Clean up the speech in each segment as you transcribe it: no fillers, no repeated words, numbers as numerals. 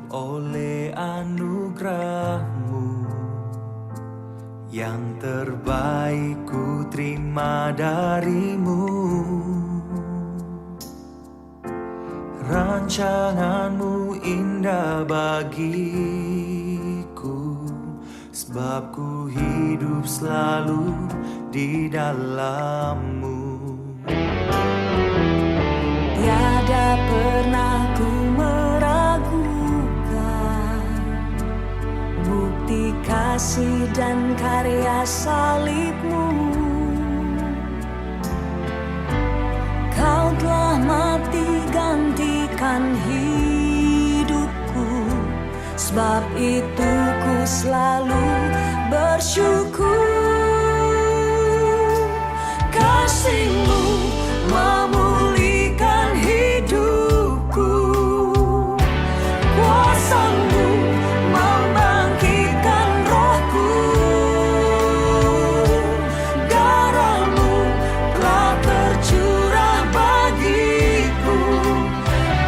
oleh anugerah-Mu. Yang terbaik ku terima dari-Mu. Rancangan-Mu indah bagiku, sebab ku hidup selalu di dalam-Mu. Tiada pernah ku meragukan bukti kasih dan karya salib-Mu. Kau telah mati gantikan hidupku, sebab itu ku selalu bersyukur. Kasih-Mu memulihkan hidupku, kuasa-Mu membangkitkan rohku, darah-Mu telah tercurah bagiku,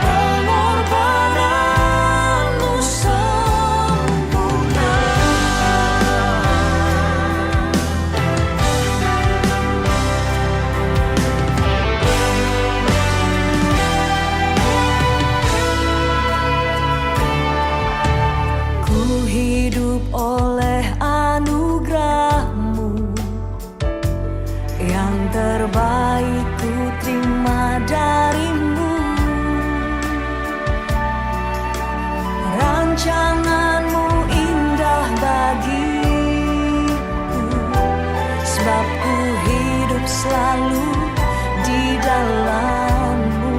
pengorbanan-Mu sempurna. Ku hidup oleh anugerah-Mu, yang terbaik ku terima dari-Mu. Rancangan-Mu indah bagiku, sebab ku hidup selalu di dalam-Mu.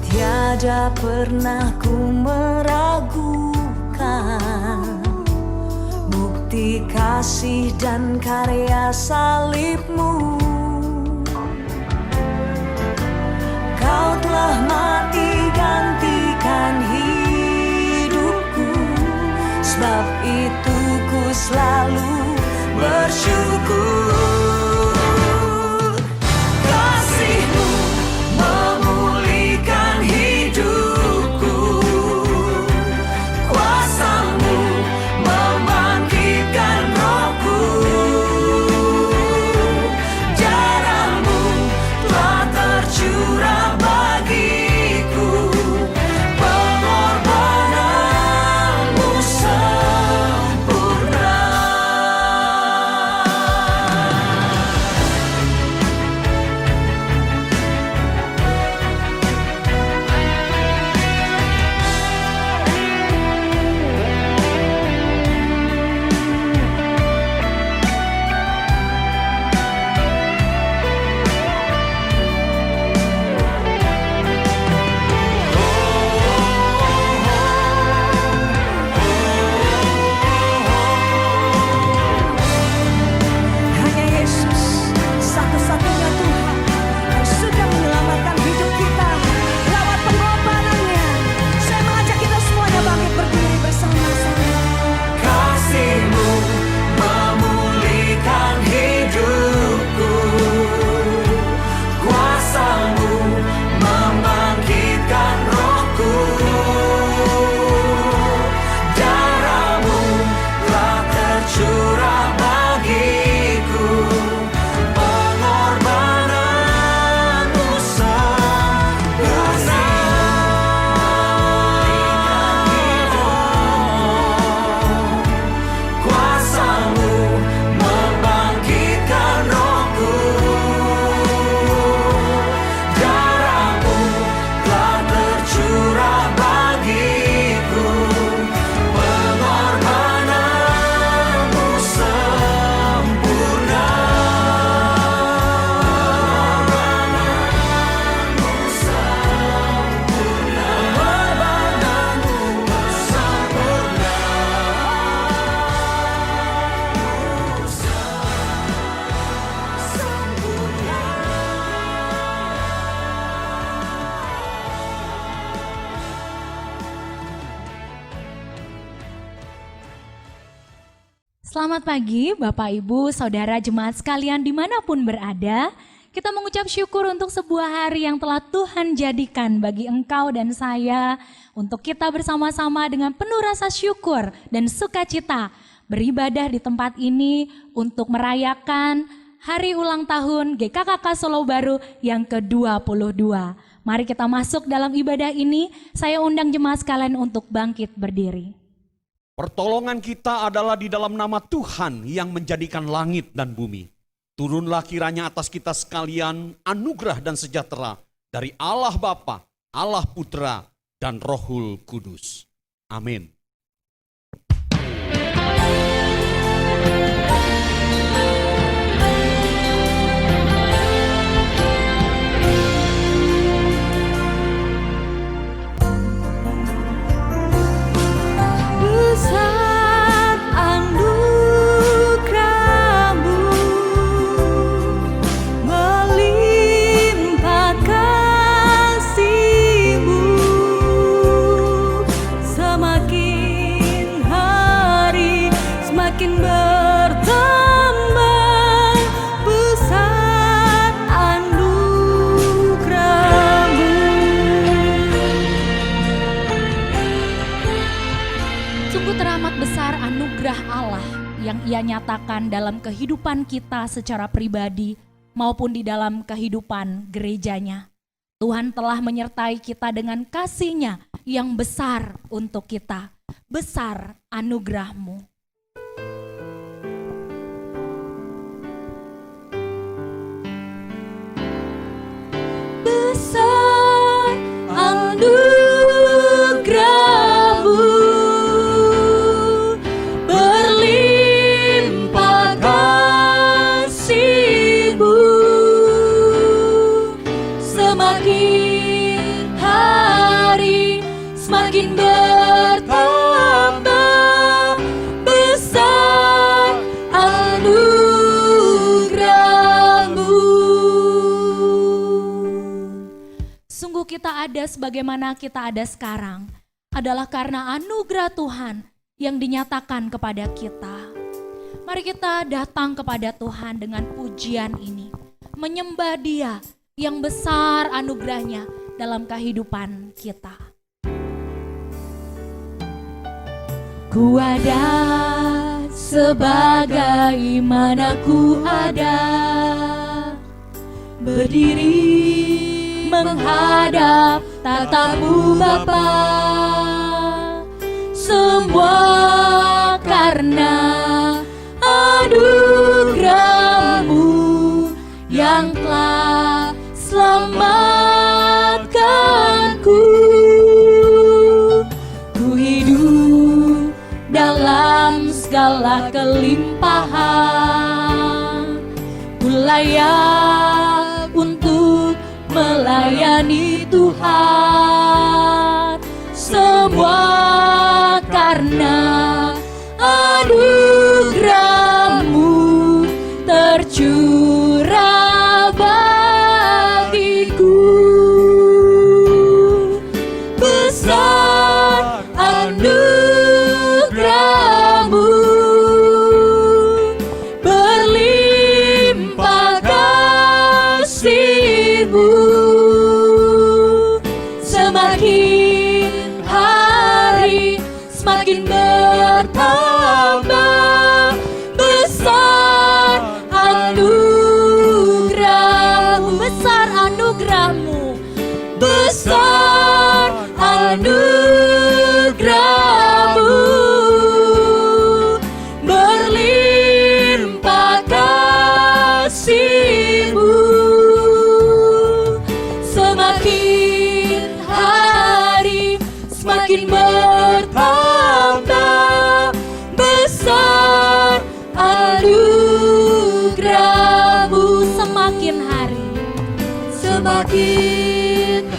Tiada pernah ku meragukan bukti kasih dan karya salib-Mu. Kau telah mati gantikan hidupku, sebab itu ku selalu bersyukur. Kasih-Mu memulihkan hidupku, kuasa-Mu membangkitkan rohku, darah-Mu telah tercurah bagiku, pengorbanan-Mu sempurna. Hanya Yesus satu-satunya Tuhan yang sudah menyelamatkan hidup kita lewat pengorbanannya. Saya mengajak kita semuanya bangkit berdiri bersama-sama. Kasih-Mu memulihkan hidupku, kuasa-Mu membangkitkan rohku, darah-Mu telah tercurah bagiku, pengorbanan-Mu sempurna. Kuasa-Mu membangkitkan rohku, darah-Mu telah tercurah bagiku, pengorbanan-Mu sempurna. Pengorbanan-Mu sempurna. Pengorbanan-Mu Selamat pagi Bapak Ibu Saudara jemaat sekalian dimanapun berada. Kita mengucap syukur untuk sebuah hari yang telah Tuhan jadikan bagi engkau dan saya. Untuk kita bersama-sama dengan penuh rasa syukur dan sukacita beribadah di tempat ini untuk merayakan hari ulang tahun GKKK Solo Baru yang ke-22. Mari kita masuk dalam ibadah ini. Saya undang jemaat sekalian untuk bangkit berdiri. Pertolongan kita adalah di dalam nama Tuhan yang menjadikan langit dan bumi. Turunlah kiranya atas kita sekalian anugerah dan sejahtera dari Allah Bapa, Allah Putra, dan Rohul Kudus. Amin. Besar anugerah-Mu, melimpah kasih-Mu, semakin hari semakin bertambah. Besar anugerah-Mu. Sungguh teramat besar anugerah Allah yang Ia nyatakan dalam kehidupan kita secara pribadi maupun di dalam kehidupan gerejanya. Tuhan telah menyertai kita dengan kasih-Nya yang besar untuk kita. Besar anugerah-Mu. Besar anugerah-Mu, berlimpah kasih-Mu, semakin hari semakin bertambah. Besar anugerah-Mu. Sungguh kita ada sebagaimana kita ada sekarang adalah karena anugerah Tuhan yang dinyatakan kepada kita. Mari kita datang kepada Tuhan dengan pujian ini, menyembah Dia yang besar anugerahnya dalam kehidupan kita. Ku ada sebagaimana ku ada, berdiri menghadap tatamu Bapa. Semua karena anugerah-Mu yang telah selamatkanku. Ku hidup dalam segala kelimpahan, ku layak untuk melayani Tuhan. Semua karena anugerah-Mu tercurah bagiku. Besar anugerah-Mu, berlimpah kasih-Mu, semakin hari semakin bertambah. Besar anugerah-Mu, besar anugerah-Mu, besar anugerah-Mu, berlimpah kasih-Mu, semakin hari semakin bertambah. Besar anugerah-Mu, semakin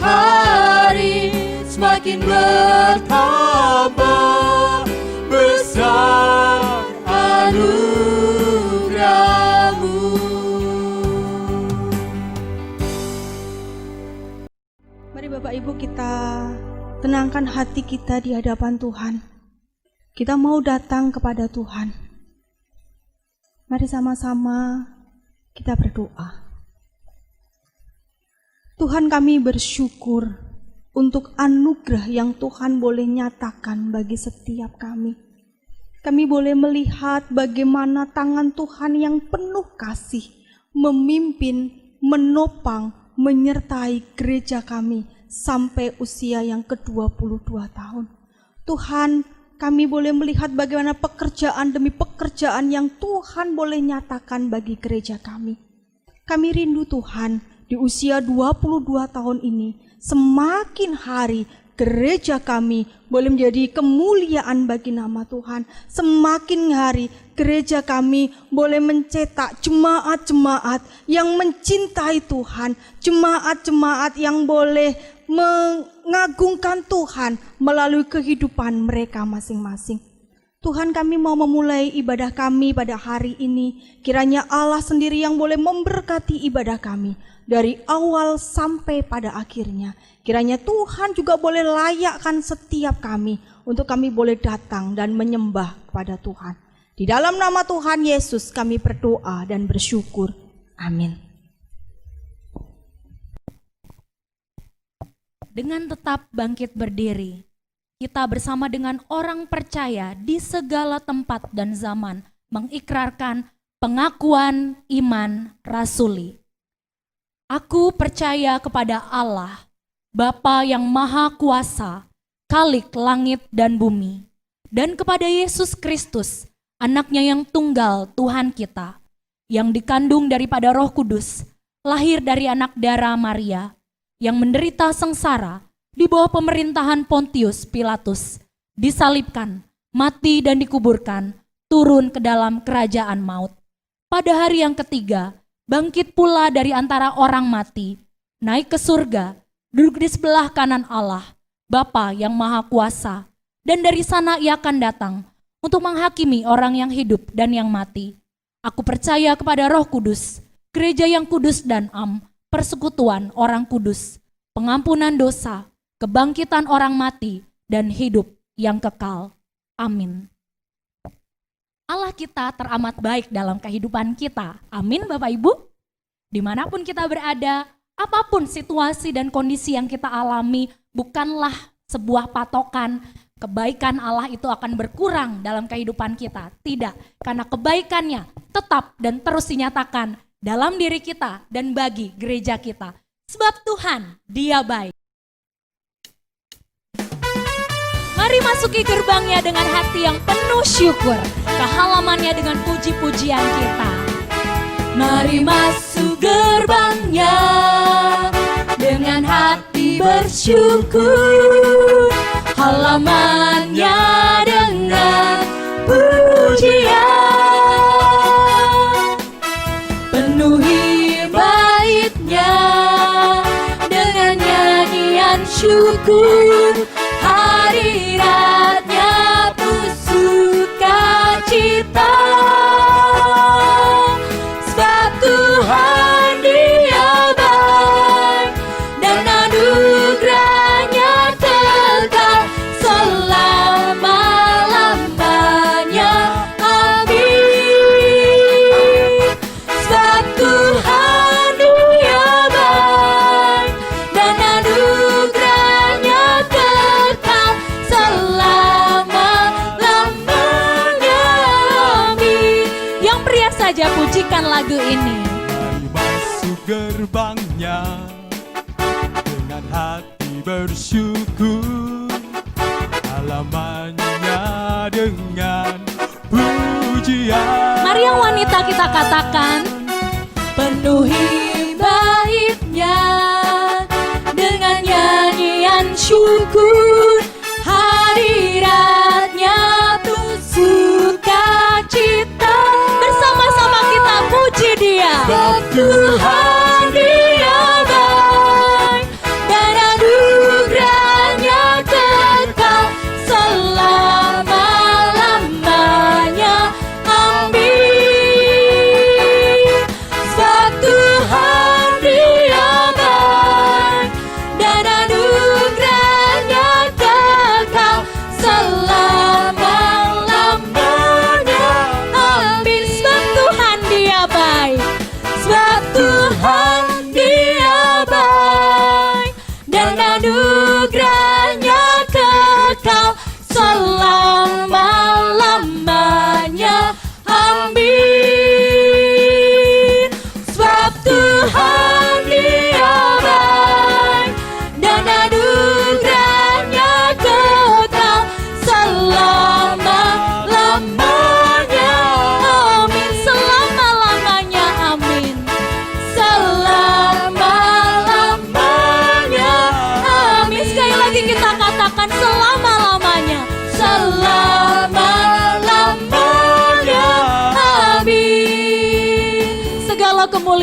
hari semakin bertambah. Besar anugerah-Mu. Mari Bapak Ibu kita tenangkan hati kita di hadapan Tuhan. Kita mau datang kepada Tuhan. Mari sama-sama kita berdoa. Tuhan, kami bersyukur untuk anugerah yang Tuhan boleh nyatakan bagi setiap kami. Kami boleh melihat bagaimana tangan Tuhan yang penuh kasih memimpin, menopang, menyertai gereja kami sampai usia yang ke-22 tahun. Tuhan, kami boleh melihat bagaimana pekerjaan demi pekerjaan yang Tuhan boleh nyatakan bagi gereja kami. Kami rindu Tuhan, di usia 22 tahun ini, semakin hari gereja kami boleh menjadi kemuliaan bagi nama Tuhan. Semakin hari gereja kami boleh mencetak jemaat-jemaat yang mencintai Tuhan, jemaat-jemaat yang boleh mengagungkan Tuhan melalui kehidupan mereka masing-masing. Tuhan, kami mau memulai ibadah kami pada hari ini. Kiranya Allah sendiri yang boleh memberkati ibadah kami dari awal sampai pada akhirnya. Kiranya Tuhan juga boleh layakkan setiap kami untuk kami boleh datang dan menyembah kepada Tuhan. Di dalam nama Tuhan Yesus kami berdoa dan bersyukur. Amin. Dengan tetap bangkit berdiri, kita bersama dengan orang percaya di segala tempat dan zaman mengikrarkan pengakuan iman rasuli. Aku percaya kepada Allah, Bapa yang Maha Kuasa, Khalik langit dan bumi, dan kepada Yesus Kristus, Anaknya yang tunggal Tuhan kita, yang dikandung daripada Roh Kudus, lahir dari anak darah Maria, yang menderita sengsara di bawah pemerintahan Pontius Pilatus, disalibkan, mati dan dikuburkan, turun ke dalam kerajaan maut. Pada hari yang ketiga, bangkit pula dari antara orang mati, naik ke surga, duduk di sebelah kanan Allah, Bapa yang Maha Kuasa, dan dari sana ia akan datang untuk menghakimi orang yang hidup dan yang mati. Aku percaya kepada Roh Kudus, gereja yang kudus dan am, persekutuan orang kudus, pengampunan dosa, kebangkitan orang mati, dan hidup yang kekal. Amin. Allah kita teramat baik dalam kehidupan kita. Amin Bapak Ibu. Dimanapun kita berada, apapun situasi dan kondisi yang kita alami, bukanlah sebuah patokan kebaikan Allah itu akan berkurang dalam kehidupan kita. Tidak, karena kebaikannya tetap dan terus dinyatakan dalam diri kita dan bagi gereja kita. Sebab Tuhan, Dia baik. Mari masuki gerbangnya dengan hati yang penuh syukur, ke halamannya dengan puji-pujian kita. Mari masuk gerbangnya dengan hati bersyukur, halamannya dengan pujian. Penuhi baitnya dengan nyanyian syukur, hadiratnya penuh sukacita. Sebab Tuhan Dia baik dan anugerahnya kekal selama-lamanya. Amin. Sebab Tuhan Dia baik dan anugerahnya kekal selama-lamanya. Amin. Yang pria saja pujikan lagu ini. Mari masuk gerbangnya dengan hati bersyukur, halamannya dengan pujian. Mari yang wanita kita katakan, Penuhi baitnya dengan nyanyian syukur, hadiratnya tuh sukacita. bersama-sama kita puji Dia. Sebab Tuhan Dia baik dan anugerahnya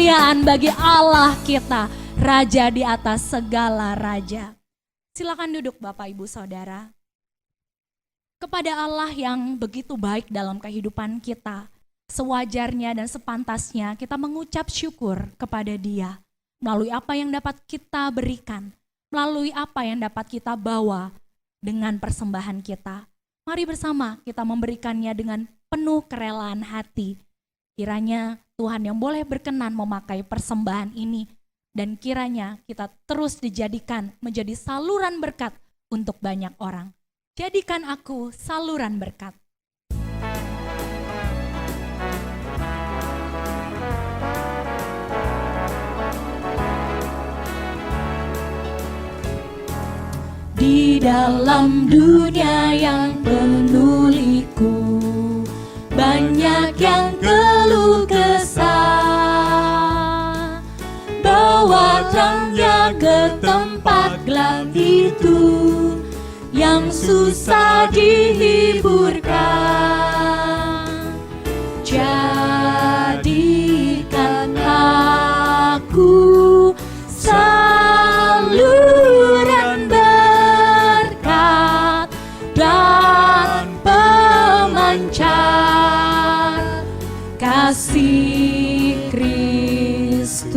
kemuliaan bagi Allah kita, Raja di atas segala raja. Silakan duduk Bapak Ibu Saudara. Kepada Allah yang begitu baik dalam kehidupan kita, sewajarnya dan sepantasnya kita mengucap syukur kepada Dia melalui apa yang dapat kita berikan, melalui apa yang dapat kita bawa dengan persembahan kita. Mari bersama kita memberikannya dengan penuh kerelaan hati. Kiranya Tuhan yang boleh berkenan memakai persembahan ini, dan kiranya kita terus dijadikan menjadi saluran berkat untuk banyak orang. Jadikan aku saluran berkat. Di dalam dunia yang penuh liku, banyak yang keluh kesah. Bawa terangnya ke tempat gelap itu yang susah dihiburkan. Jadikan aku saluran berkat dan pemancar kasih Kristus.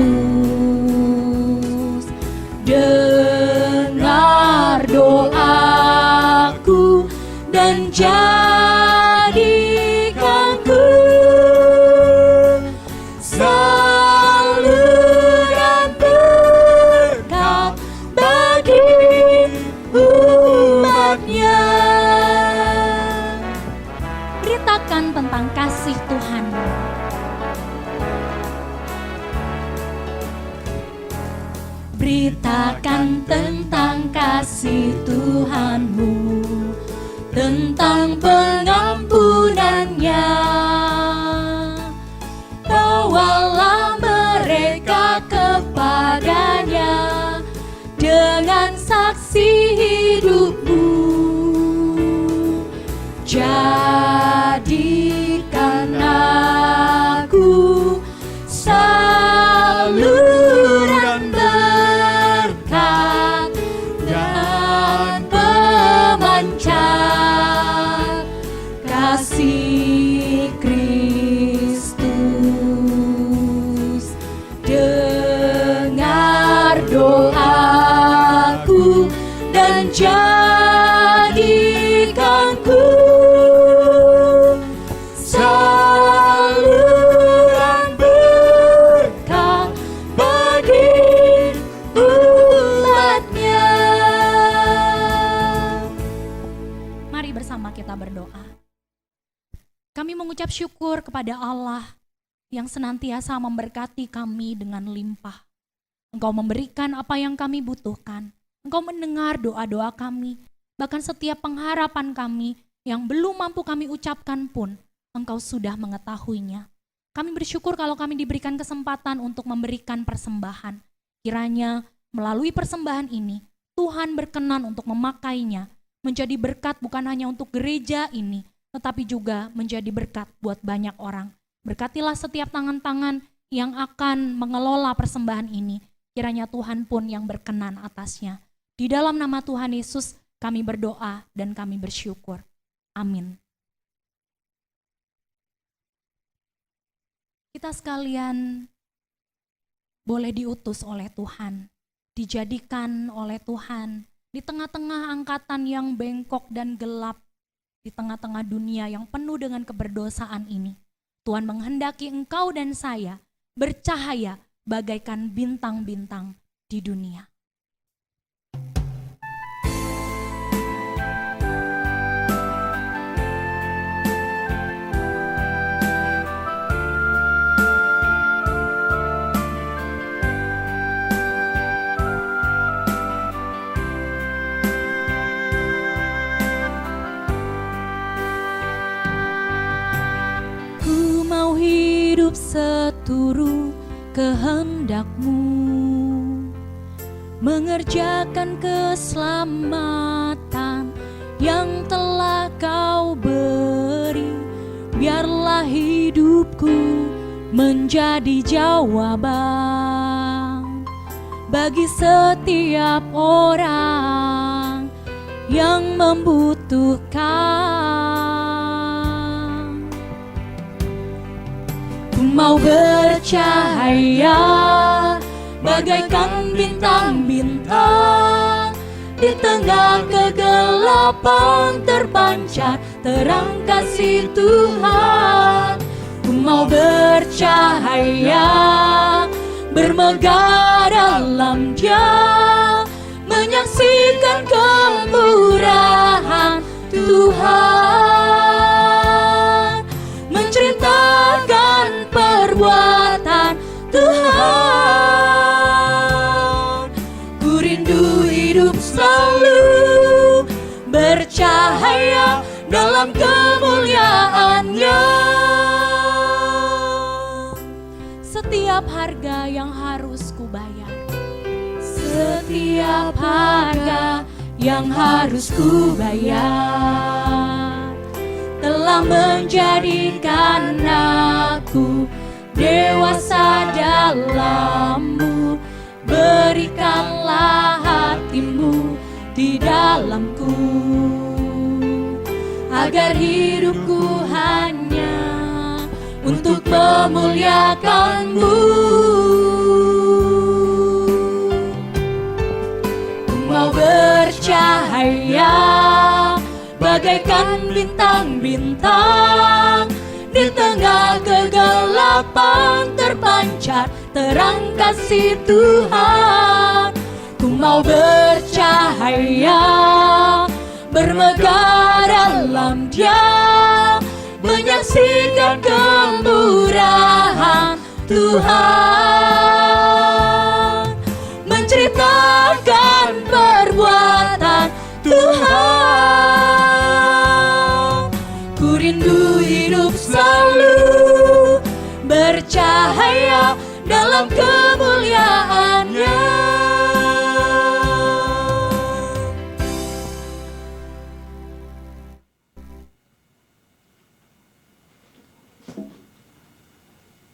Dengar doaku dan jadikanku saluran berkat bagi umatnya. Beritakan tentang kasih Tuhan. Beritakan tentang kasih Tuhanmu, tentang pengampunannya. Bawalah mereka kepadanya dengan saksi hidupmu. Jadikan aku saluran berkat dan pemancar kasih Kristus. Dengar doaku dan jadikanku saluran berkat bagi umatnya. Mari bersama kita berdoa. Kami mengucap syukur kepada Allah yang senantiasa memberkati kami dengan limpah. Engkau memberikan apa yang kami butuhkan. Engkau mendengar doa-doa kami, bahkan setiap pengharapan kami yang belum mampu kami ucapkan pun, Engkau sudah mengetahuinya. Kami bersyukur kalau kami diberikan kesempatan untuk memberikan persembahan. Kiranya melalui persembahan ini, Tuhan berkenan untuk memakainya, menjadi berkat bukan hanya untuk gereja ini, tetapi juga menjadi berkat buat banyak orang. Berkatilah setiap tangan-tangan yang akan mengelola persembahan ini. Kiranya Tuhan pun yang berkenan atasnya. Di dalam nama Tuhan Yesus kami berdoa dan kami bersyukur. Amin. Kita sekalian boleh diutus oleh Tuhan, dijadikan oleh Tuhan di tengah-tengah angkatan yang bengkok dan gelap, di tengah-tengah dunia yang penuh dengan keberdosaan ini. Tuhan menghendaki engkau dan saya bercahaya bagaikan bintang-bintang di dunia. Ku mau hidup seturut kehendak-Mu, mengerjakan keselamatan yang telah Kau beri. Biarlah hidupku menjadi jawaban bagi setiap orang yang membutuhkan. Ku mau bercahaya bagaikan bintang-bintang, di tengah kegelapan terpancar terang kasih Tuhan. Ku mau bercahaya, bermegah dalam Dia, menyaksikan kemurahan Tuhan, menceritakan perbuatan Tuhan. Ku rindu hidup selalu bercahaya dalam kemuliaan-Nya. Setiap harga yang harus ku bayar, setiap harga yang harus ku bayar, telah menjadikan aku dewasa dalam-Mu. Berikanlah hati-Mu di dalamku, agar hidupku hanya untuk memuliakan-Mu. Ku mau bercahaya bagaikan bintang-bintang, di tengah kegelapan terpancar terang kasih Tuhan. Ku mau bercahaya, bermegah dalam Dia, menyaksikan kemurahan Tuhan, menceritakan perbuatan Tuhan. Ku rindu hidup selalu bercahaya dalam kemuliaan-Nya.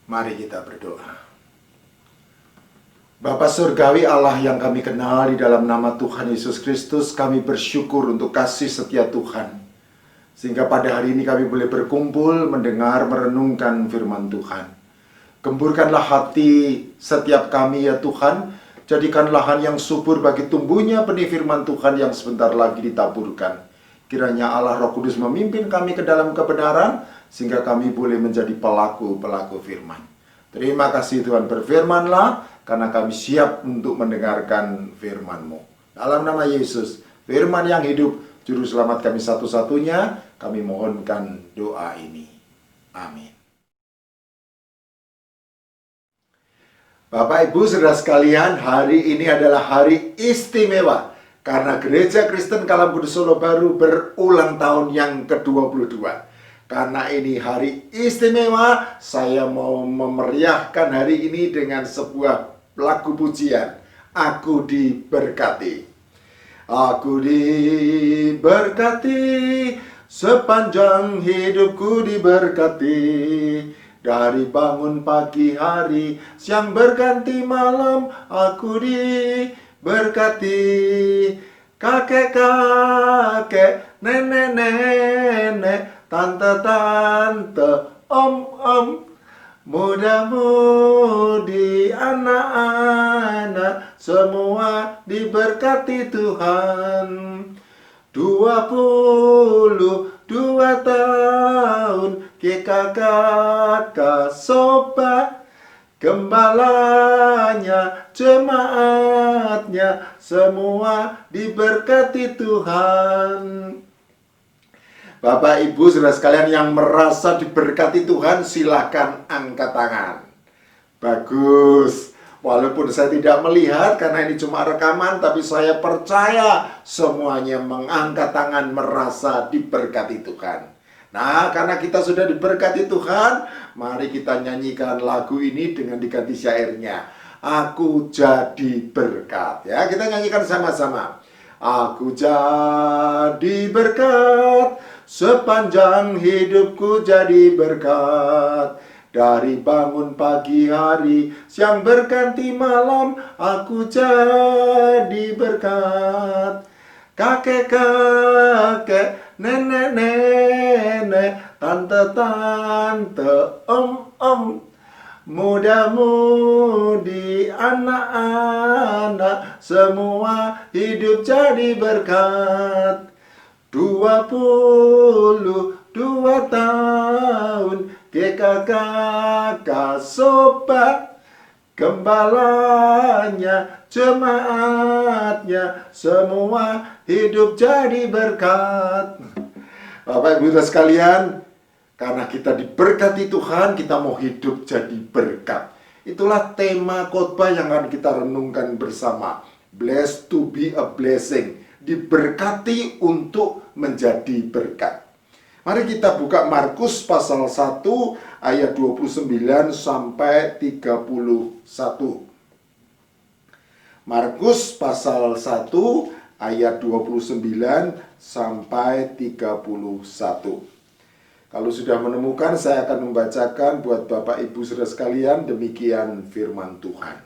Mari kita berdoa. Bapa Surgawi, Allah yang kami kenal, di dalam nama Tuhan Yesus Kristus, kami bersyukur untuk kasih setia Tuhan, sehingga pada hari ini kami boleh berkumpul, mendengar, merenungkan firman Tuhan. Gemburkanlah hati setiap kami ya Tuhan, jadikan lahan yang subur bagi tumbuhnya benih firman Tuhan yang sebentar lagi ditaburkan. Kiranya Allah Roh Kudus memimpin kami ke dalam kebenaran, sehingga kami boleh menjadi pelaku-pelaku firman. Terima kasih Tuhan, berfirmanlah, karena kami siap untuk mendengarkan firman-Mu. Dalam nama Yesus, firman yang hidup, Juru Selamat kami satu-satunya, kami mohonkan doa ini. Amin. Bapak, Ibu, Saudara sekalian, hari ini adalah hari istimewa, karena Gereja Kristen Kalam Kudus Solo Baru berulang tahun yang ke-22. Karena ini hari istimewa, saya mau memeriahkan hari ini dengan sebuah lagu pujian. Aku diberkati. Aku diberkati, sepanjang hidupku diberkati. Dari bangun pagi hari, siang berganti malam, aku diberkati. Kakek-kakek, nenek-nenek, tante-tante, om-om, muda-mudi, anak-anak, semua diberkati Tuhan. 22 tahun, kakak sobat, gembalanya, jemaatnya, semua diberkati Tuhan. Bapak, Ibu, Saudara sekalian yang merasa diberkati Tuhan, silakan angkat tangan. Bagus. Walaupun saya tidak melihat karena ini cuma rekaman, tapi saya percaya semuanya mengangkat tangan merasa diberkati Tuhan. Nah, karena kita sudah diberkati Tuhan, mari kita nyanyikan lagu ini dengan diganti syairnya. Aku jadi berkat. Ya, kita nyanyikan sama-sama. Aku jadi berkat, sepanjang hidupku jadi berkat. Dari bangun pagi hari, siang berganti malam, aku jadi berkat. Kakek-kakek, nenek-nenek, tante-tante, om-om, muda-mudi, anak-anak, semua hidup jadi berkat. 22 tahun, kakak sobat, gembalanya, jemaatnya, semua hidup jadi berkat. Bapak Ibu sekalian, karena kita diberkati Tuhan, kita mau hidup jadi berkat. Itulah tema khotbah yang akan kita renungkan bersama. Blessed to be a blessing. Diberkati untuk menjadi berkat. Mari kita buka Markus pasal 1 ayat 29 sampai 31. Markus pasal 1 ayat 29 sampai 31. Kalau sudah menemukan, saya akan membacakan buat Bapak Ibu Saudara sekalian, demikian firman Tuhan.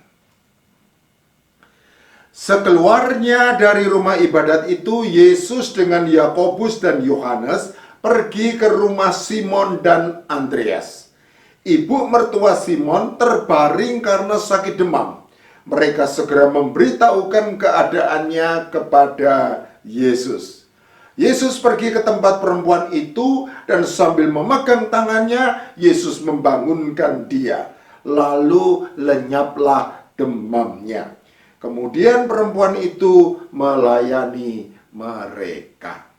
Sekeluarnya dari rumah ibadat itu, Yesus dengan Yakobus dan Yohanes pergi ke rumah Simon dan Andreas. Ibu mertua Simon terbaring karena sakit demam. Mereka segera memberitahukan keadaannya kepada Yesus. Yesus pergi ke tempat perempuan itu dan sambil memegang tangannya, Yesus membangunkan dia. Lalu lenyaplah demamnya. Kemudian perempuan itu melayani mereka.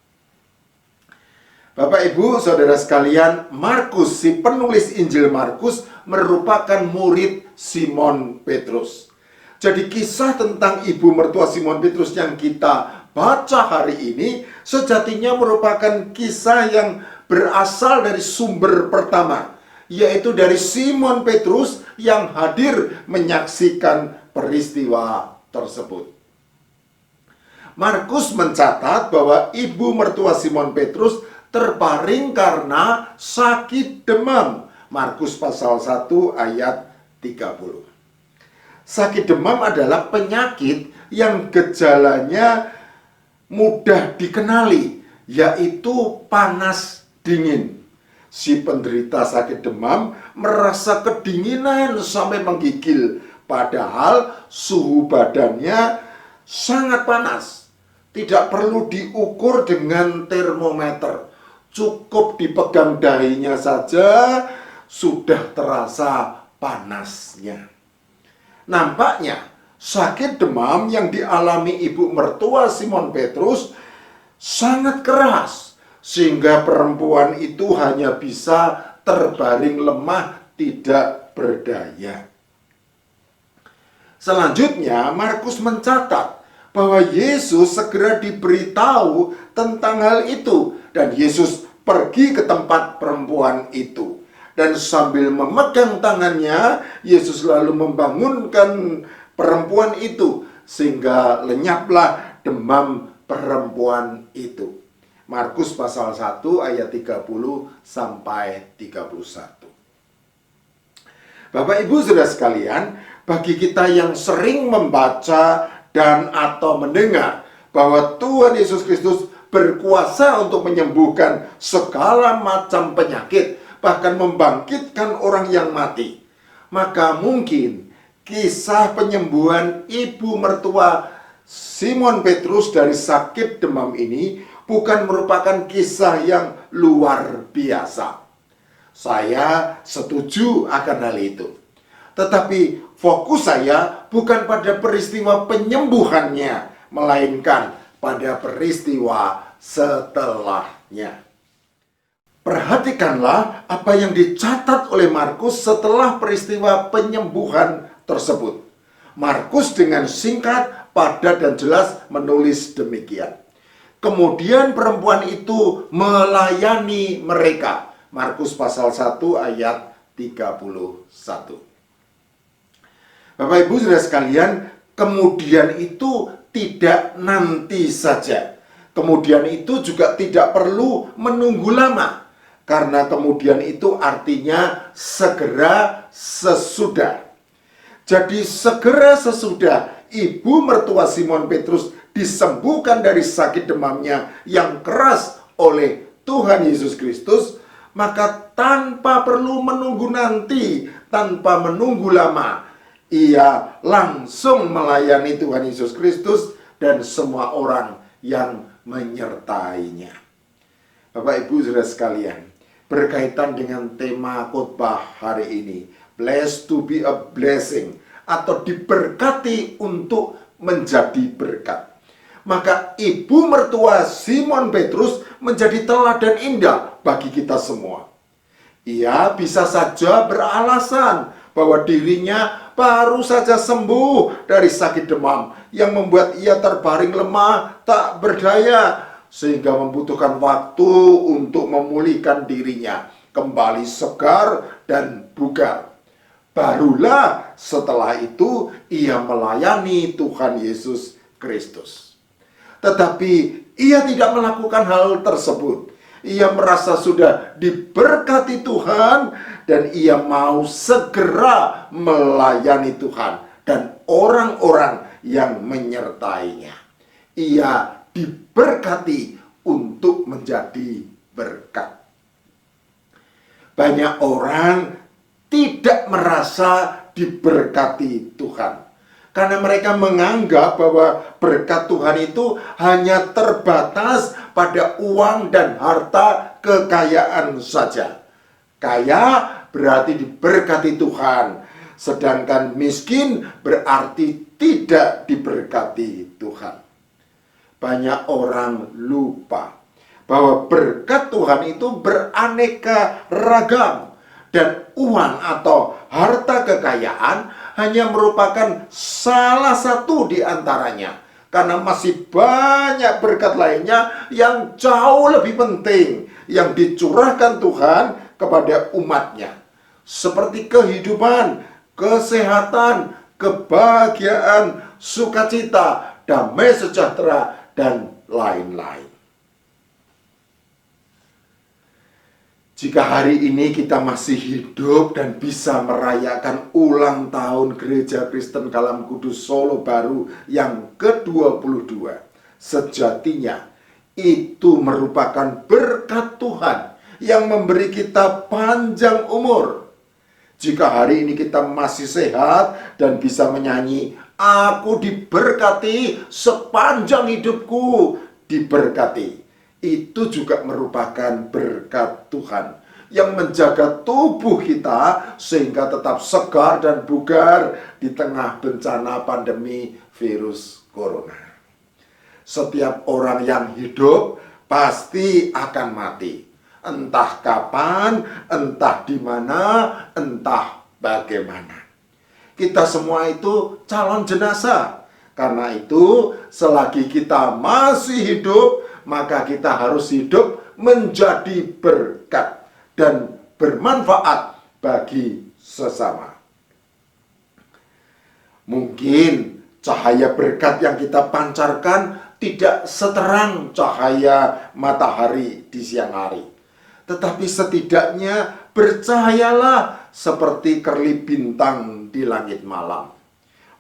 Bapak Ibu Saudara sekalian, Markus, si penulis Injil Markus, merupakan murid Simon Petrus. Jadi kisah tentang ibu mertua Simon Petrus yang kita baca hari ini sejatinya merupakan kisah yang berasal dari sumber pertama, yaitu dari Simon Petrus yang hadir menyaksikan peristiwa tersebut. Markus mencatat bahwa ibu mertua Simon Petrus terbaring karena sakit demam. Markus pasal 1 ayat 30. Sakit demam adalah penyakit yang gejalanya mudah dikenali, yaitu panas dingin. Si penderita sakit demam merasa kedinginan sampai menggigil, padahal suhu badannya sangat panas. Tidak perlu diukur dengan termometer, cukup dipegang dahinya saja sudah terasa panasnya. Nampaknya sakit demam yang dialami ibu mertua Simon Petrus sangat keras, sehingga perempuan itu hanya bisa terbaring lemah, tidak berdaya. Selanjutnya, Markus mencatat bahwa Yesus segera diberitahu tentang hal itu, dan Yesus pergi ke tempat perempuan itu. Dan sambil memegang tangannya, Yesus lalu membangunkan perempuan itu, sehingga lenyaplah demam perempuan itu. Markus pasal 1 ayat 30 sampai 31. Bapak Ibu Saudara sekalian, bagi kita yang sering membaca dan atau mendengar bahwa Tuhan Yesus Kristus berkuasa untuk menyembuhkan segala macam penyakit, bahkan membangkitkan orang yang mati, maka mungkin kisah penyembuhan ibu mertua Simon Petrus dari sakit demam ini bukan merupakan kisah yang luar biasa. Saya setuju akan hal itu. Tetapi fokus saya bukan pada peristiwa penyembuhannya, melainkan pada peristiwa setelahnya. Perhatikanlah apa yang dicatat oleh Markus setelah peristiwa penyembuhan tersebut. Markus dengan singkat, padat, dan jelas menulis demikian. Kemudian perempuan itu melayani mereka. Markus pasal 1 ayat 31. Bapak Ibu Saudara sekalian, kemudian itu tidak nanti saja. Kemudian itu juga tidak perlu menunggu lama. Karena kemudian itu artinya segera sesudah. Jadi segera sesudah ibu mertua Simon Petrus disembuhkan dari sakit demamnya yang keras oleh Tuhan Yesus Kristus, maka tanpa perlu menunggu nanti, tanpa menunggu lama, ia langsung melayani Tuhan Yesus Kristus dan semua orang yang menyertainya. Bapak Ibu Saudara sekalian, berkaitan dengan tema khotbah hari ini, blessed to be a blessing, atau diberkati untuk menjadi berkat. Maka ibu mertua Simon Petrus menjadi teladan indah bagi kita semua. Ia bisa saja beralasan bahwa dirinya baru saja sembuh dari sakit demam yang membuat ia terbaring lemah, tak berdaya, sehingga membutuhkan waktu untuk memulihkan dirinya kembali segar dan bugar. Barulah setelah itu ia melayani Tuhan Yesus Kristus. Tetapi ia tidak melakukan hal tersebut. Ia merasa sudah diberkati Tuhan dan ia mau segera melayani Tuhan dan orang-orang yang menyertainya. Ia diberkati untuk menjadi berkat. Banyak orang tidak merasa diberkati Tuhan karena mereka menganggap bahwa berkat Tuhan itu hanya terbatas pada uang dan harta kekayaan saja. Kaya berarti diberkati Tuhan, sedangkan miskin berarti tidak diberkati Tuhan. Banyak orang lupa bahwa berkat Tuhan itu beraneka ragam, dan uang atau harta kekayaan hanya merupakan salah satu di antaranya, karena masih banyak berkat lainnya yang jauh lebih penting yang dicurahkan Tuhan kepada umatnya, seperti kehidupan, kesehatan, kebahagiaan, sukacita, damai sejahtera, dan lain-lain. Jika hari ini kita masih hidup dan bisa merayakan ulang tahun Gereja Kristen Kalam Kudus Solo Baru yang ke-22, sejatinya itu merupakan berkat Tuhan yang memberi kita panjang umur. Jika hari ini kita masih sehat dan bisa menyanyi, "Aku diberkati sepanjang hidupku, diberkati," itu juga merupakan berkat Tuhan yang menjaga tubuh kita sehingga tetap segar dan bugar di tengah bencana pandemi virus corona. Setiap orang yang hidup pasti akan mati. Entah kapan, entah di mana, entah bagaimana. Kita semua itu calon jenazah. Karena itu, selagi kita masih hidup, maka kita harus hidup menjadi berkat dan bermanfaat bagi sesama. Mungkin cahaya berkat yang kita pancarkan tidak seterang cahaya matahari di siang hari, tetapi setidaknya bercahayalah seperti kerlip bintang di langit malam.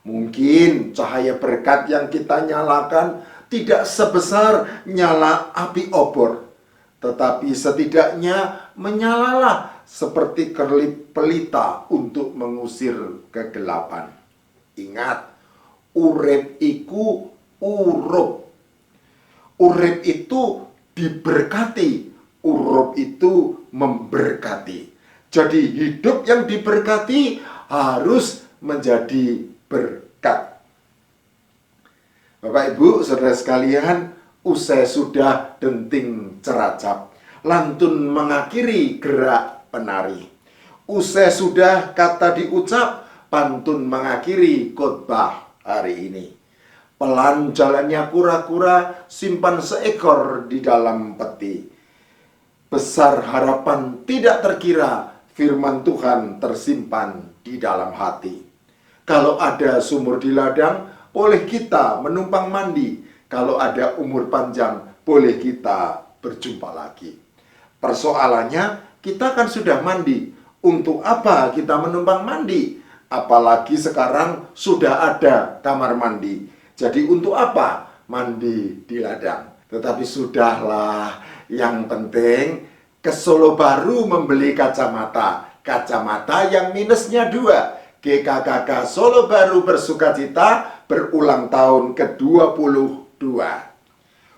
Mungkin cahaya berkat yang kita nyalakan tidak sebesar nyala api obor, tetapi setidaknya menyalalah seperti kerlip pelita untuk mengusir kegelapan. Ingat, urip iku urup. Urip itu diberkati, urup itu memberkati. Jadi hidup yang diberkati harus menjadi berkat. Bapak Ibu Saudara sekalian, usai sudah denting ceracap, lantun mengakhiri gerak penari. Usai sudah kata diucap, pantun mengakhiri khotbah hari ini. Pelan jalannya kura-kura, simpan seekor di dalam peti. Besar harapan tidak terkira, firman Tuhan tersimpan di dalam hati. Kalau ada sumur di ladang, boleh kita menumpang mandi. Kalau ada umur panjang, boleh kita berjumpa lagi. Persoalannya, kita kan sudah mandi. Untuk apa kita menumpang mandi? Apalagi sekarang sudah ada kamar mandi. Jadi untuk apa mandi di ladang? Tetapi sudahlah, yang penting ke Solo Baru membeli kacamata. Kacamata yang minusnya 2. GKKK Solo Baru bersukacita berulang tahun ke-22.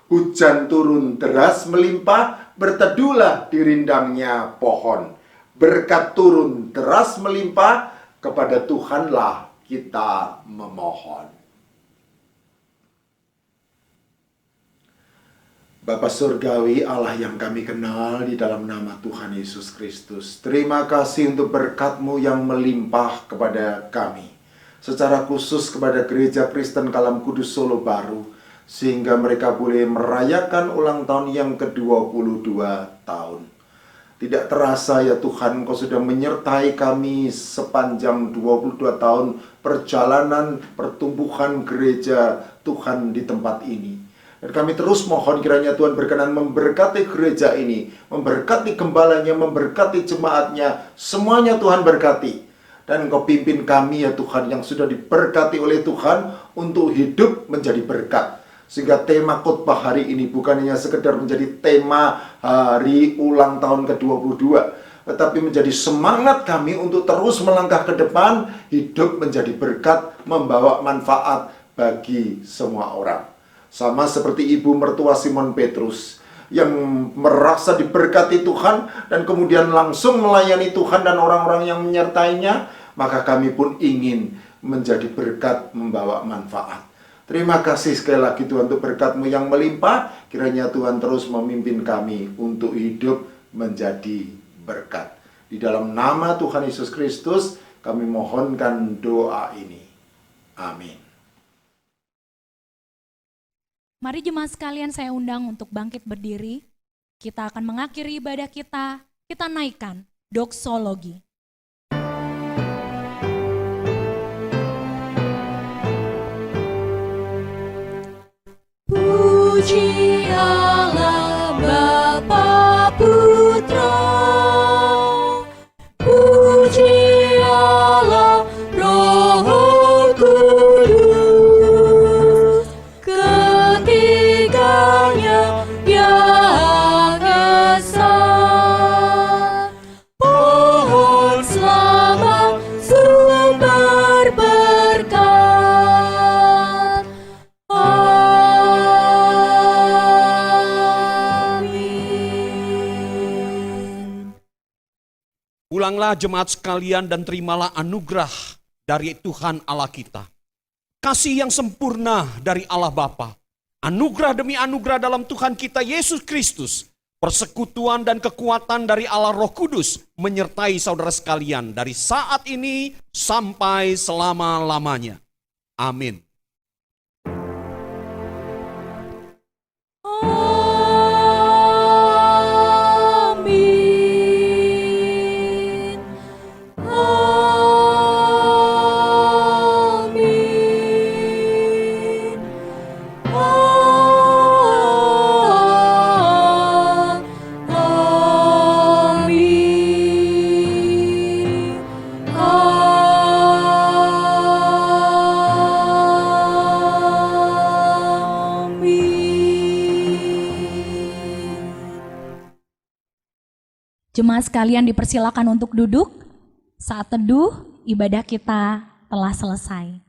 Hujan turun deras melimpah, berteduhlah di rindangnya pohon. Berkat turun deras melimpah, kepada Tuhanlah kita memohon. Bapa Surgawi, Allah yang kami kenal di dalam nama Tuhan Yesus Kristus, terima kasih untuk berkat-Mu yang melimpah kepada kami, secara khusus kepada Gereja Kristen Kalam Kudus Solo Baru, sehingga mereka boleh merayakan ulang tahun yang ke-22 tahun. Tidak terasa ya Tuhan, Engkau sudah menyertai kami sepanjang 22 tahun perjalanan pertumbuhan gereja Tuhan di tempat ini. Dan kami terus mohon kiranya Tuhan berkenan memberkati gereja ini, memberkati gembalanya, memberkati jemaatnya, semuanya Tuhan berkati. Dan Engkau pimpin kami ya Tuhan yang sudah diberkati oleh Tuhan untuk hidup menjadi berkat. Sehingga tema khotbah hari ini bukan hanya sekedar menjadi tema hari ulang tahun ke-22, tetapi menjadi semangat kami untuk terus melangkah ke depan, hidup menjadi berkat, membawa manfaat bagi semua orang. Sama seperti ibu mertua Simon Petrus yang merasa diberkati Tuhan dan kemudian langsung melayani Tuhan dan orang-orang yang menyertainya, maka kami pun ingin menjadi berkat, membawa manfaat. Terima kasih sekali lagi Tuhan untuk berkat-Mu yang melimpah. Kiranya Tuhan terus memimpin kami untuk hidup menjadi berkat. Di dalam nama Tuhan Yesus Kristus kami mohonkan doa ini. Amin. Mari jemaat sekalian saya undang untuk bangkit berdiri. Kita akan mengakhiri ibadah kita naikkan doksologi. Puji Allah Bapa Putra, puji Allah Roh Kudus, ketiganya yang esa. Pohon selamat sumber berkat. Pulanglah jemaat sekalian dan terimalah anugerah dari Tuhan Allah kita. Kasih yang sempurna dari Allah Bapa. Anugerah demi anugerah dalam Tuhan kita Yesus Kristus. Persekutuan dan kekuatan dari Allah Roh Kudus menyertai saudara sekalian dari saat ini sampai selama-lamanya. Amin. Jemaat sekalian dipersilakan untuk duduk. Saat teduh, ibadah kita telah selesai.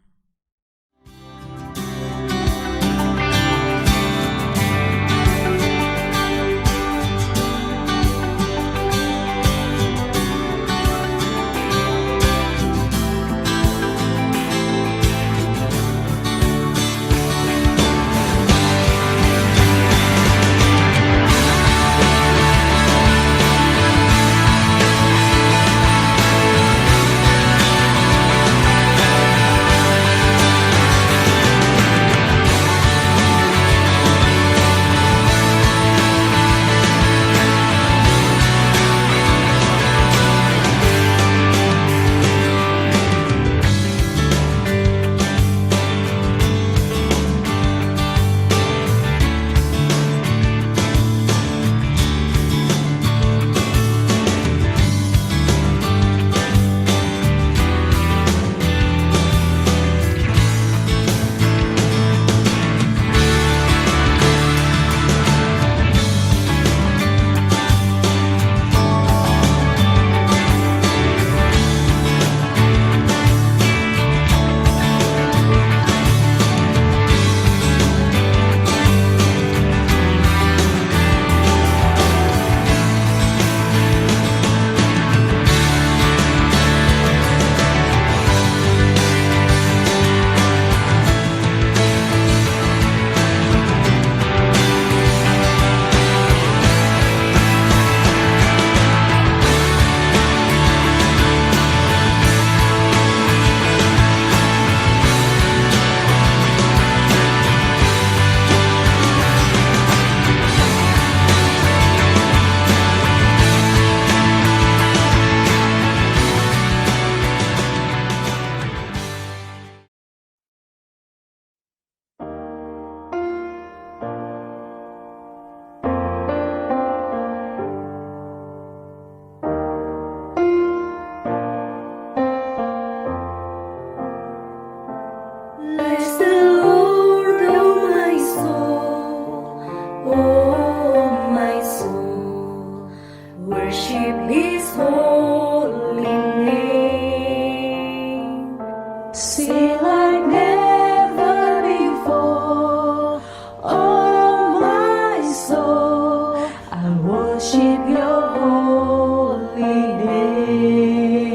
worship your holy name.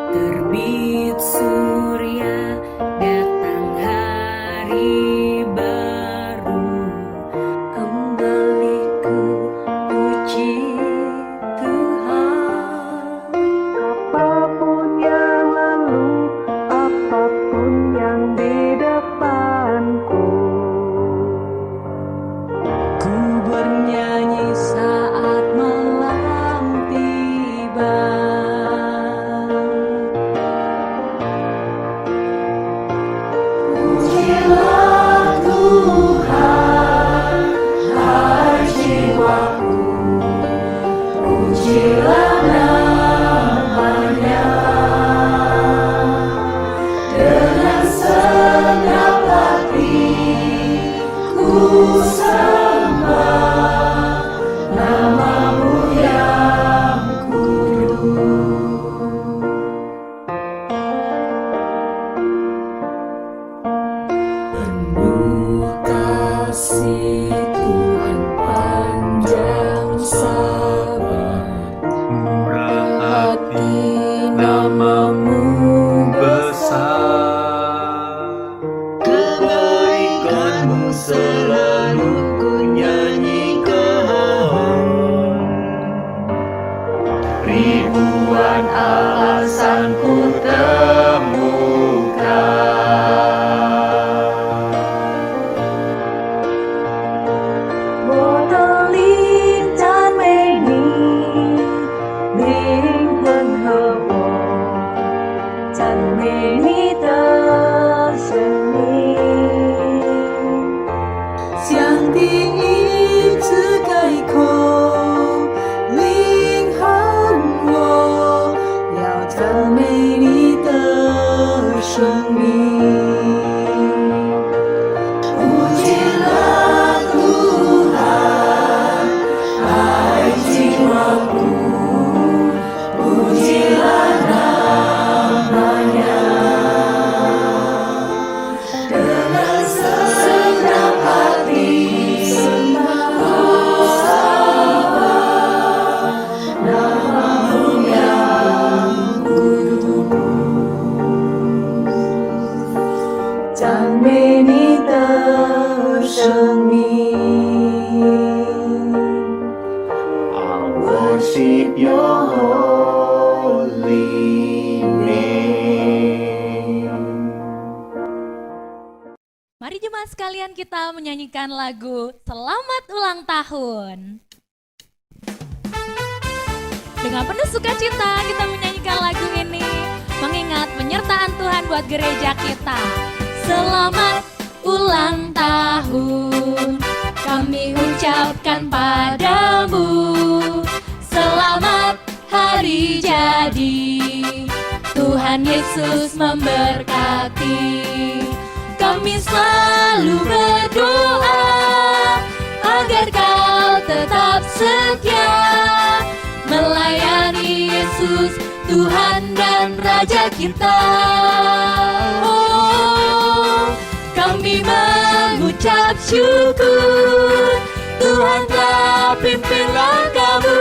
Terbit surya, datang hari baru, kembali ku puji Tuhan. Apapun yang lalu, apapun yang di depanku, Ku bernyanyi saat malam tiba. Pujilah Tuhan, hai jiwaku, pujilah namanya. Dengan segenap hati ku sembah namamu yang kudus. Penuh kasih Tuhan, panjang sabar, Murah hati namamu besar, kebaikanmu selalu ku nyanyikan. Ribuan alasan ku temukan. Bộ tơ lý chan mê ni, linh quân hơ bộ, chan mê ni tơ sân ni. 像第一次开口，领喊我要赞美你的生命。Pujilah Tuhan, hai jiwaku, pujilah namanya. Dengan segenap hati sembah namamu yang kudus. 赞美你的生命。 I'll worship your holy name. Mari jemaat sekalian kita menyanyikan lagu Selamat Ulang Tahun. Dengan penuh sukacita kita menyanyikan lagu ini, mengingat penyertaan Tuhan buat gereja kita. Selamat ulang tahun, kami ucapkan padamu. Selamat hari jadi, Tuhan Yesus memberkati. Kami selalu berdoa agar kau tetap setia melayani Yesus, Tuhan dan Raja kita. Oh, kami mengucap syukur, Tuhan telah pimpin langkahmu.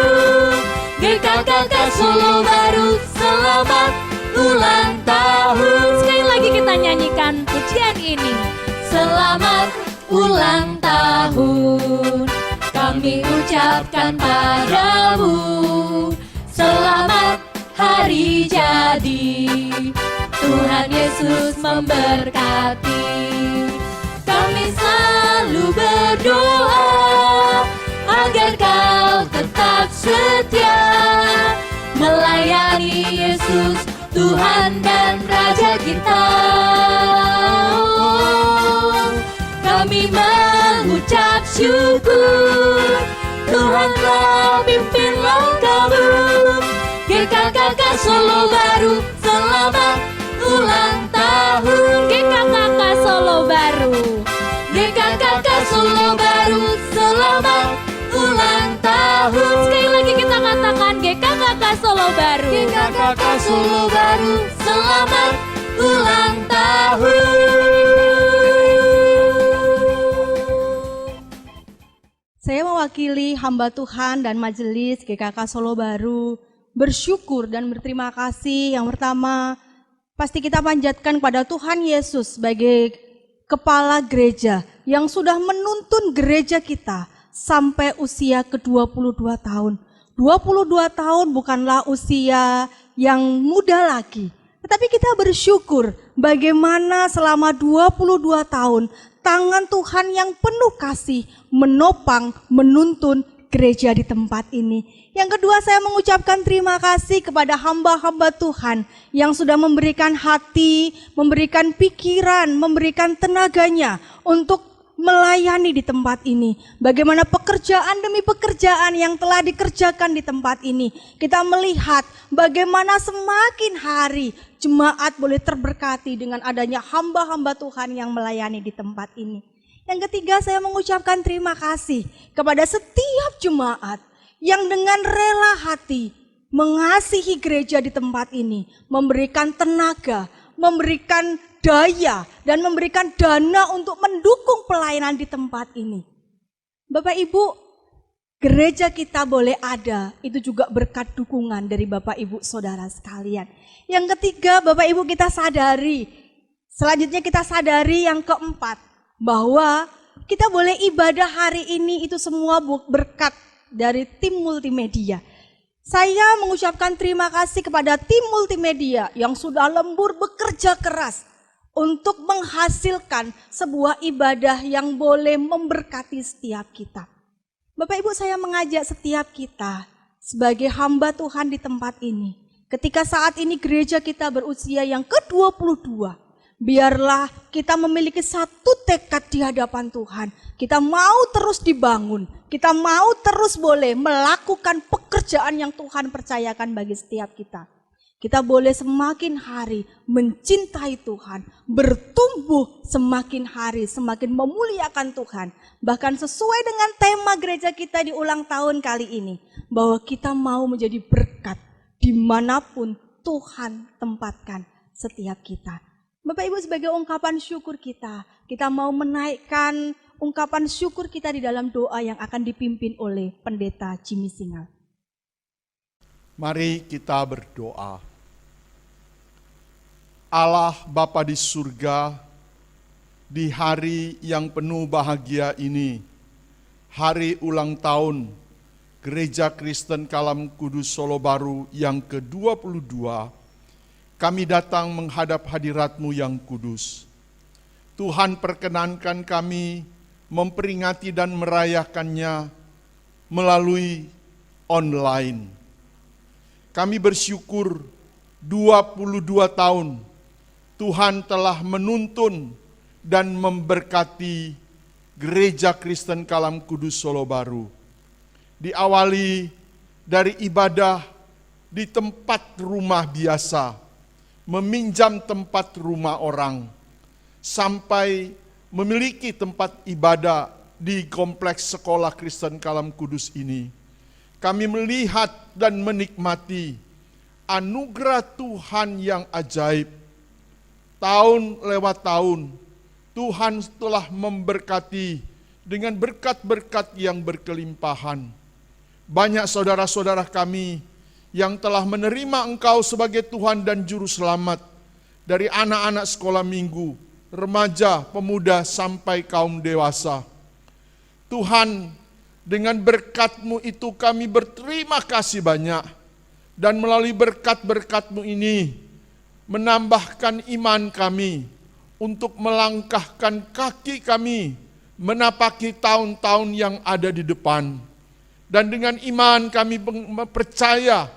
GKKK Solo Baru, selamat ulang tahun. Sekali lagi kita nyanyikan pujian ini. Selamat ulang tahun, kami ucapkan padamu. Selamat hari jadi, Tuhan Yesus memberkati. Kami selalu berdoa agar kau tetap setia melayani Yesus, Tuhan dan Raja kita. Kami mengucap syukur, Tuhan telah pimpin langkahmu. GKKK Solo Baru, selamat ulang tahun. GKKK Solo Baru, GKKK Solo Baru, selamat ulang tahun. Sekali lagi kita katakan GKKK Solo Baru, GKKK Solo Baru, selamat ulang tahun. Saya mewakili hamba Tuhan dan majelis GKK Solo Baru bersyukur dan berterima kasih. Yang pertama, pasti kita panjatkan kepada Tuhan Yesus sebagai kepala gereja yang sudah menuntun gereja kita sampai usia ke-22 tahun. 22 tahun bukanlah usia yang muda lagi. Tetapi kita bersyukur bagaimana selama 22 tahun tangan Tuhan yang penuh kasih menopang, menuntun gereja di tempat ini. Yang kedua, saya mengucapkan terima kasih kepada hamba-hamba Tuhan yang sudah memberikan hati, memberikan pikiran, memberikan tenaganya untuk melayani di tempat ini. Bagaimana pekerjaan demi pekerjaan yang telah dikerjakan di tempat ini. Kita melihat bagaimana semakin hari jemaat boleh terberkati dengan adanya hamba-hamba Tuhan yang melayani di tempat ini. Yang ketiga, saya mengucapkan terima kasih kepada setiap jemaat yang dengan rela hati mengasihi gereja di tempat ini, memberikan tenaga, memberikan daya, dan memberikan dana untuk mendukung pelayanan di tempat ini. Bapak Ibu, gereja kita boleh ada, itu juga berkat dukungan dari Bapak Ibu Saudara sekalian. Yang ketiga, Bapak Ibu kita sadari, selanjutnya kita sadari yang keempat, bahwa kita boleh ibadah hari ini itu semua berkat dari tim multimedia. Saya mengucapkan terima kasih kepada tim multimedia yang sudah lembur bekerja keras untuk menghasilkan sebuah ibadah yang boleh memberkati setiap kita. Bapak Ibu, saya mengajak setiap kita sebagai hamba Tuhan di tempat ini. Ketika saat ini gereja kita berusia yang ke-22, biarlah kita memiliki satu tekad di hadapan Tuhan. Kita mau terus dibangun, kita mau terus boleh melakukan pekerjaan yang Tuhan percayakan bagi setiap kita. Kita boleh semakin hari mencintai Tuhan, bertumbuh semakin hari, semakin memuliakan Tuhan. Bahkan sesuai dengan tema gereja kita di ulang tahun kali ini, bahwa kita mau menjadi berkat dimanapun Tuhan tempatkan setiap kita. Bapak Ibu, sebagai ungkapan syukur kita mau menaikkan ungkapan syukur kita di dalam doa yang akan dipimpin oleh Pendeta Jimmy Singal. Mari kita berdoa. Allah Bapa di surga, di hari yang penuh bahagia ini, hari ulang tahun Gereja Kristen Kalam Kudus Solo Baru yang ke-22, kami datang menghadap hadirat-Mu yang kudus. Tuhan, perkenankan kami memperingati dan merayakannya melalui online. Kami bersyukur 22 tahun Tuhan telah menuntun dan memberkati Gereja Kristen Kalam Kudus Solo Baru. Diawali dari ibadah di tempat rumah biasa, meminjam tempat rumah orang, sampai memiliki tempat ibadah di kompleks sekolah Kristen Kalam Kudus ini. Kami melihat dan menikmati anugerah Tuhan yang ajaib. Tahun lewat tahun, Tuhan telah memberkati dengan berkat-berkat yang berkelimpahan. Banyak saudara-saudara kami yang telah menerima Engkau sebagai Tuhan dan Juru Selamat, dari anak-anak sekolah minggu, remaja, pemuda, sampai kaum dewasa. Tuhan, dengan berkat-Mu itu kami berterima kasih banyak, dan melalui berkat-berkat-Mu ini, menambahkan iman kami untuk melangkahkan kaki kami menapaki tahun-tahun yang ada di depan. Dan dengan iman kami percaya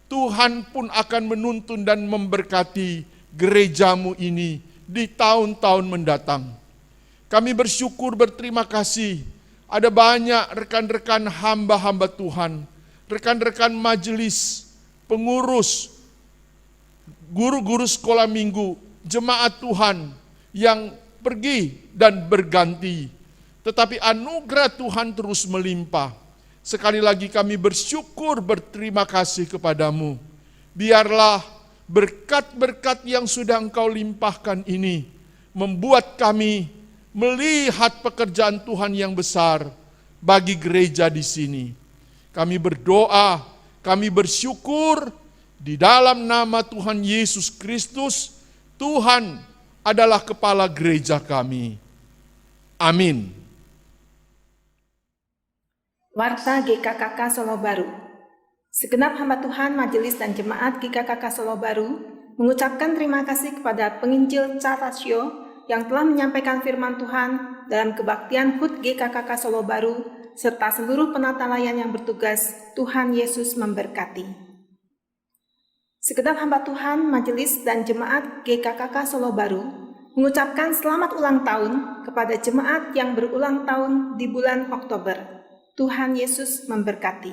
Tuhan pun akan menuntun dan memberkati gereja-Mu ini di tahun-tahun mendatang. Kami bersyukur, berterima kasih, ada banyak rekan-rekan hamba-hamba Tuhan, rekan-rekan majelis, pengurus, guru-guru sekolah minggu, jemaat Tuhan yang pergi dan berganti. Tetapi anugerah Tuhan terus melimpah. Sekali lagi kami bersyukur, berterima kasih kepadamu. Biarlah berkat-berkat yang sudah Engkau limpahkan ini membuat kami melihat pekerjaan Tuhan yang besar, bagi gereja di sini. Kami berdoa, kami bersyukur di dalam nama Tuhan Yesus Kristus. Tuhan adalah kepala gereja kami. Amin. Warta GKKK Solo Baru. Segenap hamba Tuhan, majelis dan jemaat GKKK Solo Baru mengucapkan terima kasih kepada penginjil Charasio yang telah menyampaikan firman Tuhan dalam kebaktian HUT GKKK Solo Baru serta seluruh penata layan yang bertugas. Tuhan Yesus memberkati. Segenap hamba Tuhan, majelis dan jemaat GKKK Solo Baru mengucapkan selamat ulang tahun kepada jemaat yang berulang tahun di bulan Oktober. Tuhan Yesus memberkati.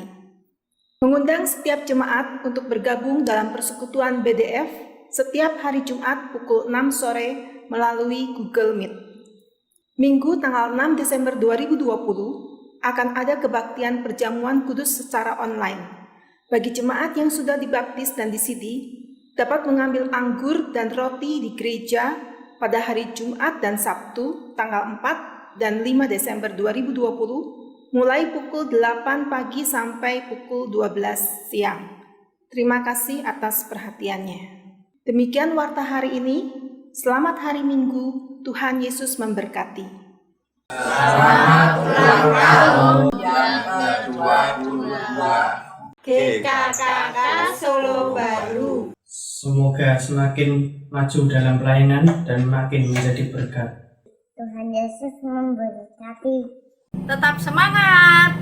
Mengundang setiap jemaat untuk bergabung dalam persekutuan BDF setiap hari Jumat pukul 6 sore melalui Google Meet. Minggu tanggal 6 Desember 2020 akan ada kebaktian perjamuan kudus secara online. Bagi jemaat yang sudah dibaptis dan disidi, dapat mengambil anggur dan roti di gereja pada hari Jumat dan Sabtu tanggal 4 dan 5 Desember 2020 mulai pukul 8 pagi sampai pukul 12 siang. Terima kasih atas perhatiannya. Demikian warta hari ini. Selamat hari Minggu. Tuhan Yesus memberkati. Selamat ulang tahun yang ke-22 GKKK Solo Baru. Semoga semakin maju dalam pelayanan dan makin menjadi berkat. Tuhan Yesus memberkati. Tetap semangat!